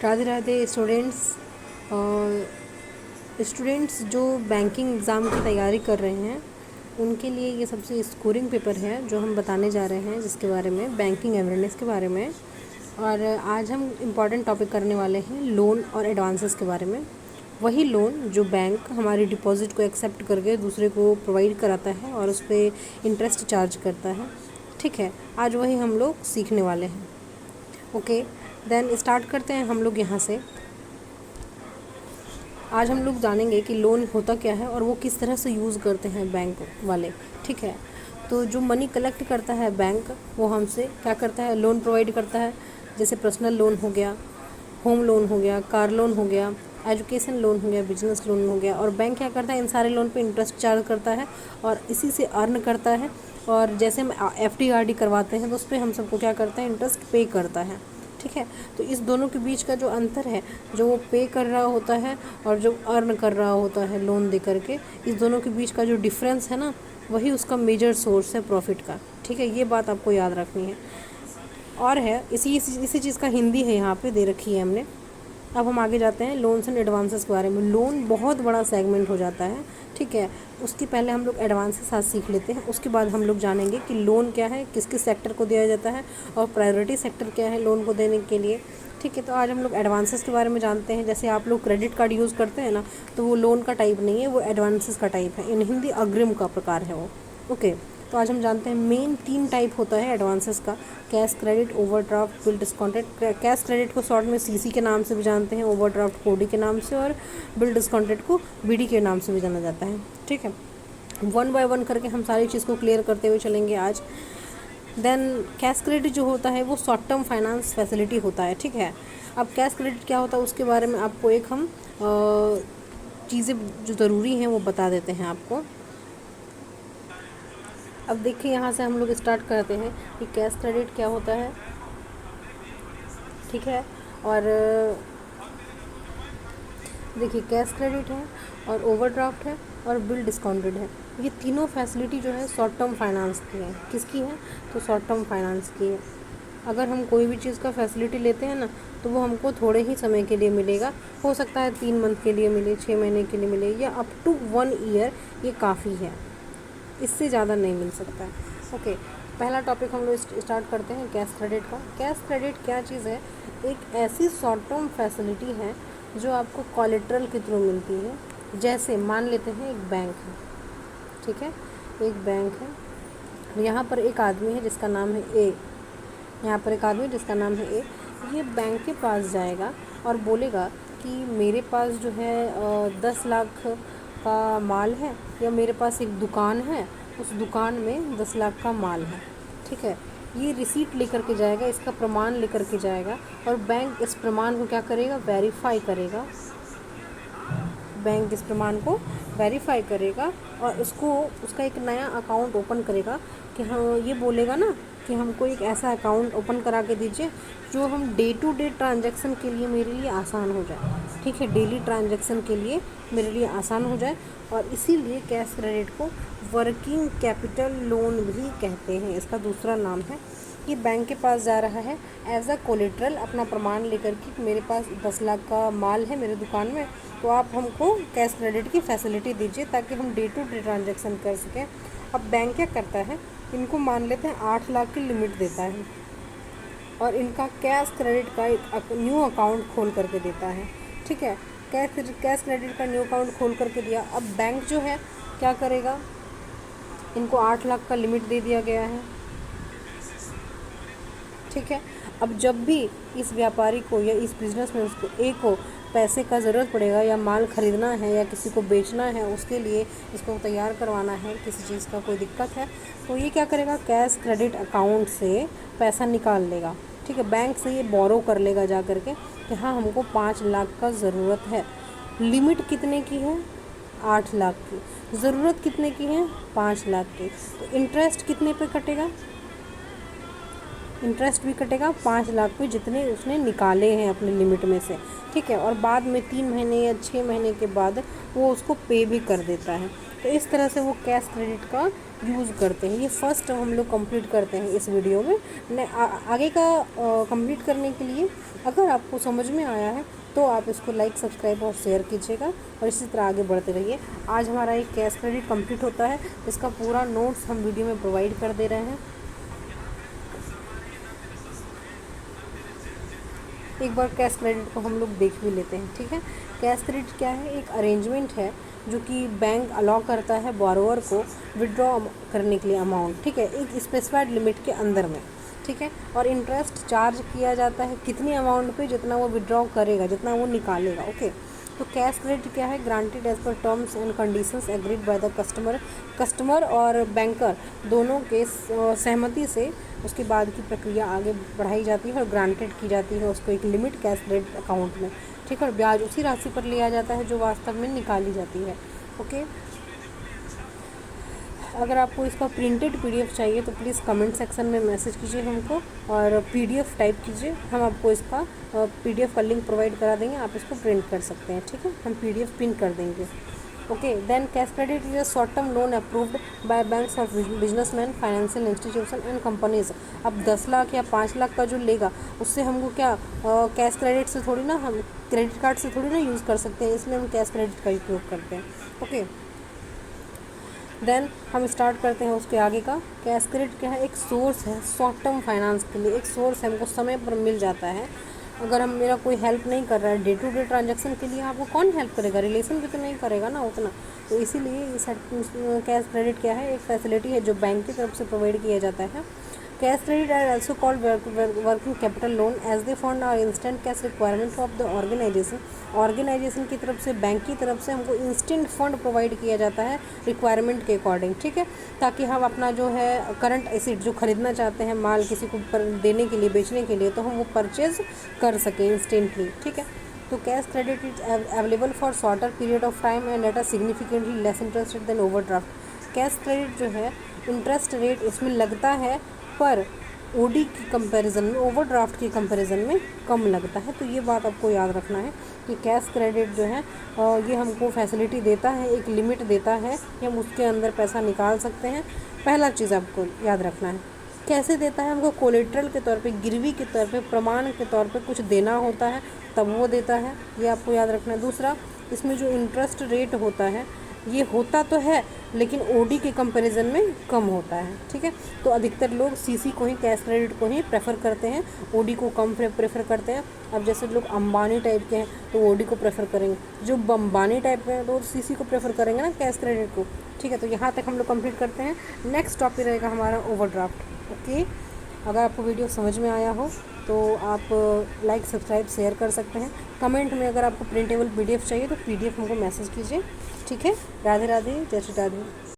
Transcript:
Radhe Radhe students. Students जो banking exam की तैयारी कर रहे हैं उनके लिए ये सबसे स्कोरिंग पेपर है जो हम बताने जा रहे हैं, जिसके बारे में बैंकिंग अवेयरनेस के बारे में। और आज हम इम्पॉर्टेंट टॉपिक करने वाले हैं लोन और एडवांसेस के बारे में। वही लोन जो बैंक हमारी डिपॉजिट को एक्सेप्ट करके दूसरे को प्रोवाइड कराता है और उस पर इंटरेस्ट चार्ज करता है। ठीक है, आज वही हम लोग सीखने वाले हैं। ओके, देन स्टार्ट करते हैं हम लोग यहाँ से। आज हम लोग जानेंगे कि लोन होता क्या है और वो किस तरह से यूज़ करते हैं बैंक वाले। ठीक है, तो जो मनी कलेक्ट करता है बैंक, वो हमसे क्या करता है, लोन प्रोवाइड करता है। जैसे पर्सनल लोन हो गया, होम लोन हो गया, कार लोन हो गया, एजुकेशन लोन हो गया, बिजनेस लोन हो गया। और बैंक क्या करता है, इन सारे लोन पे इंटरेस्ट चार्ज करता है और इसी से अर्न करता है। और जैसे हम FD RD करवाते हैं तो उस पर हम सबको क्या करता है, इंटरेस्ट पे करता है। ठीक है, तो इस दोनों के बीच का जो अंतर है, जो वो पे कर रहा होता है और जो अर्न कर रहा होता है लोन दे करके, इस दोनों के बीच का जो डिफरेंस है ना, वही उसका मेजर सोर्स है प्रॉफिट का। ठीक है, ये बात आपको याद रखनी है। और है इसी चीज़ का हिंदी है यहाँ पे दे रखी है हमने। अब हम आगे जाते हैं लोन्स एंड एडवांसेस के बारे में। लोन बहुत बड़ा सेगमेंट हो जाता है। ठीक है, उसके पहले हम लोग एडवांसेस आज सीख लेते हैं। उसके बाद हम लोग जानेंगे कि लोन क्या है, किस किस सेक्टर को दिया जाता है और प्रायोरिटी सेक्टर क्या है लोन को देने के लिए। ठीक है, तो आज हम लोग एडवांसेस के बारे में जानते हैं। जैसे आप लोग क्रेडिट कार्ड यूज़ करते हैं ना, तो वो लोन का टाइप नहीं है, वो एडवांसेस का टाइप है। इन हिंदी अग्रिम का प्रकार है वो। ओके, तो आज हम जानते हैं मेन 3 टाइप होता है एडवांसेस का: cash credit, overdraft, bill discounted. Cash credit को शॉर्ट में CC के नाम से भी जानते हैं, ओवरड्राफ्ट को OD के नाम से, और बिल डिस्काउंटेड को BD के नाम से भी जाना जाता है। ठीक है, 1 बाय 1 करके हम सारी चीज़ को क्लियर करते हुए चलेंगे आज। देन कैश क्रेडिट जो होता है वो शॉर्ट टर्म फाइनेंस फैसिलिटी होता है। ठीक है, अब कैश क्रेडिट क्या होता है उसके बारे में आपको एक हम चीज़ें जो ज़रूरी हैं वो बता देते हैं आपको। अब देखिए, यहाँ से हम लोग स्टार्ट करते हैं कि कैश क्रेडिट क्या होता है। ठीक है, और देखिए कैश क्रेडिट है और ओवरड्राफ्ट है और बिल डिस्काउंटेड है। ये तीनों फैसिलिटी जो है शॉर्ट टर्म फाइनेंस की है। किसकी है, तो शॉर्ट टर्म फाइनेंस की है। अगर हम कोई भी चीज़ का फैसिलिटी लेते हैं ना, तो वो हमको थोड़े ही समय के लिए मिलेगा। हो सकता है 3 मंथ के लिए मिले, 6 महीने के लिए मिले, या अप टू 1 ईयर, ये काफ़ी है, इससे ज़्यादा नहीं मिल सकता है। ओके, पहला टॉपिक हम लोग स्टार्ट करते हैं कैश क्रेडिट का। कैश क्रेडिट क्या चीज़ है, एक ऐसी शॉर्ट टर्म फैसिलिटी है जो आपको कोलेटरल के थ्रू मिलती है। जैसे मान लेते हैं एक बैंक है। ठीक है, एक बैंक है, यहाँ पर एक आदमी है जिसका नाम है A। यहाँ पर एक आदमी जिसका नाम है A, ये बैंक के पास जाएगा और बोलेगा कि मेरे पास जो है 10 लाख का माल है, या मेरे पास एक दुकान है, उस दुकान में 10 लाख का माल है। ठीक है, ये रिसीट लेकर के जाएगा, इसका प्रमाण लेकर के जाएगा, और बैंक इस प्रमाण को क्या करेगा, वेरीफाई करेगा। बैंक इस प्रमाण को वेरीफाई करेगा और उसका एक नया अकाउंट ओपन करेगा। कि हाँ, ये बोलेगा ना कि हमको एक ऐसा अकाउंट ओपन करा के दीजिए जो हम डे टू डे ट्रांजैक्शन के लिए मेरे लिए आसान हो जाए। ठीक है, डेली ट्रांजैक्शन के लिए मेरे लिए आसान हो जाए। और इसीलिए कैश क्रेडिट को वर्किंग कैपिटल लोन भी कहते हैं, इसका दूसरा नाम है। ये बैंक के पास जा रहा है एज अ कोलेट्रल, अपना प्रमाण लेकर कि मेरे पास 10 लाख का माल है मेरे दुकान में, तो आप हमको कैश क्रेडिट की फैसिलिटी दीजिए ताकि हम डे टू डे ट्रांजैक्शन कर सकें। अब बैंक क्या करता है, इनको मान लेते हैं 8 लाख की लिमिट देता है और इनका कैश क्रेडिट का एक न्यू अकाउंट खोल करके देता है। ठीक है, कैश क्रेडिट का न्यू अकाउंट खोल करके दिया। अब बैंक जो है क्या करेगा, इनको 8 लाख का लिमिट दे दिया गया है। ठीक है, अब जब भी इस व्यापारी को या इस बिजनेसमैन को A को पैसे का ज़रूरत पड़ेगा, या माल ख़रीदना है या किसी को बेचना है, उसके लिए इसको तैयार करवाना है, किसी चीज़ का कोई दिक्कत है, तो ये क्या करेगा, कैश क्रेडिट अकाउंट से पैसा निकाल लेगा। ठीक है, बैंक से ये बोरो कर लेगा जा करके कि हाँ हमको 5 लाख का ज़रूरत है। लिमिट कितने की है, 8 लाख की। ज़रूरत कितने की है, 5 लाख की। तो इंटरेस्ट कितने पे कटेगा, इंटरेस्ट भी कटेगा 5 लाख पे, जितने उसने निकाले हैं अपने लिमिट में से। ठीक है, और बाद में 3 महीने या 6 महीने के बाद वो उसको पे भी कर देता है। तो इस तरह से वो कैश क्रेडिट का यूज़ करते हैं। ये फर्स्ट हम लोग कंप्लीट करते हैं इस वीडियो में। आगे का कंप्लीट करने के लिए अगर आपको समझ में आया है तो आप इसको लाइक, सब्सक्राइब और शेयर कीजिएगा और इसी तरह आगे बढ़ते रहिए। आज हमारा एक कैश क्रेडिट कंप्लीट होता है, इसका पूरा नोट्स हम वीडियो में प्रोवाइड कर दे रहे हैं। एक बार कैश क्रेडिट को हम लोग देख भी लेते हैं, ठीक है। कैश क्रेडिट क्या है? एक अरेंजमेंट है जो कि बैंक अलाउ करता है बोरोवर को विड्रॉ करने के लिए अमाउंट, ठीक है, एक स्पेसिफाइड लिमिट के अंदर में, ठीक है। और इंटरेस्ट चार्ज किया जाता है कितनी अमाउंट पे? जितना वो विड्रॉ करेगा, जितना वो निकालेगा, ओके। तो कैश क्रेडिट क्या है? Granted as per terms and conditions agreed by the customer और बैंकर दोनों के सहमति से उसके बाद की प्रक्रिया आगे बढ़ाई जाती है और ग्रांटेड की जाती है उसको एक लिमिट कैश क्रेडिट अकाउंट में, ठीक है। और ब्याज उसी राशि पर लिया जाता है जो वास्तव में निकाली जाती है, ओके। अगर आपको इसका प्रिंटेड पीडीएफ चाहिए तो प्लीज़ कमेंट सेक्शन में मैसेज कीजिए हमको और पीडीएफ टाइप कीजिए, हम आपको इसका पीडीएफ का लिंक प्रोवाइड करा देंगे, आप इसको प्रिंट कर सकते हैं, ठीक है। हम पीडीएफ प्रिंट कर देंगे, okay. Then cash credit is a short term loan approved by banks of businessman, financial institution and companies. अब 10 लाख या 5 लाख का जो लेगा उससे हमको क्या कैश क्रेडिट से थोड़ी ना, हम क्रेडिट कार्ड से थोड़ी ना यूज़ कर सकते हैं, इसलिए हम कैश क्रेडिट का उपयोग करते हैं, ओके। देन हम स्टार्ट करते हैं उसके आगे का। कैश क्रेडिट क्या है? एक सोर्स है शॉर्ट टर्म फाइनेंस के लिए, एक सोर्स है, हमको समय पर मिल जाता है। अगर हम मेरा कोई हेल्प नहीं कर रहा है डे टू डे ट्रांजैक्शन के लिए, आपको कौन हेल्प करेगा? रिलेशन भी तो नहीं करेगा ना उतना। तो इसीलिए कैश क्रेडिट क्या है? एक फैसिलिटी है जो बैंक की तरफ से प्रोवाइड किया जाता है। Cash credit are also called working capital loan as they fund और instant cash requirement of the organisation की तरफ से, बैंक की तरफ से हमको इंस्टेंट फंड प्रोवाइड किया जाता है रिक्वायरमेंट के अकॉर्डिंग, ठीक है, ताकि हम अपना जो है करंट एसेट जो खरीदना चाहते हैं माल किसी को देने के लिए, बेचने के लिए, तो हम वो परचेज कर सकें इंस्टेंटली, ठीक है। तो cash credit is available for shorter period of time and at a significantly less interest than overdraft. Cash credit जो है इंटरेस्ट रेट इसमें लगता है पर ओडी की कंपैरिजन में, ओवरड्राफ्ट की कंपैरिजन में कम लगता है। तो ये बात आपको याद रखना है कि कैश क्रेडिट जो है ये हमको फैसिलिटी देता है, एक लिमिट देता है कि हम उसके अंदर पैसा निकाल सकते हैं। पहला चीज़ आपको याद रखना है। कैसे देता है? हमको कोलेट्रल के तौर पे, गिरवी के तौर पे, प्रमाण के तौर पे कुछ देना होता है तब वो देता है, ये आपको याद रखना है। दूसरा, इसमें जो इंटरेस्ट रेट होता है ये होता तो है लेकिन ओडी के कंपैरिजन में कम होता है, ठीक है। तो अधिकतर लोग सीसी को ही, कैश क्रेडिट को ही प्रेफर करते हैं, ओडी को कम प्रेफर करते हैं। अब जैसे लोग अंबानी टाइप के हैं तो ओडी को प्रेफर करेंगे, जो अंबानी टाइप के हैं तो सीसी को प्रेफर करेंगे ना, कैश क्रेडिट को, ठीक है। तो यहाँ तक हम लोग कंप्लीट करते हैं। नेक्स्ट टॉपिक रहेगा हमारा ओवरड्राफ्ट, ओके। अगर आपको वीडियो समझ में आया हो तो आप लाइक, सब्सक्राइब, शेयर कर सकते हैं। कमेंट में अगर आपको प्रिंटेबल पीडीएफ चाहिए तो पीडीएफ हमको मैसेज कीजिए, ठीक है। राधे राधे, जय श्री राधे।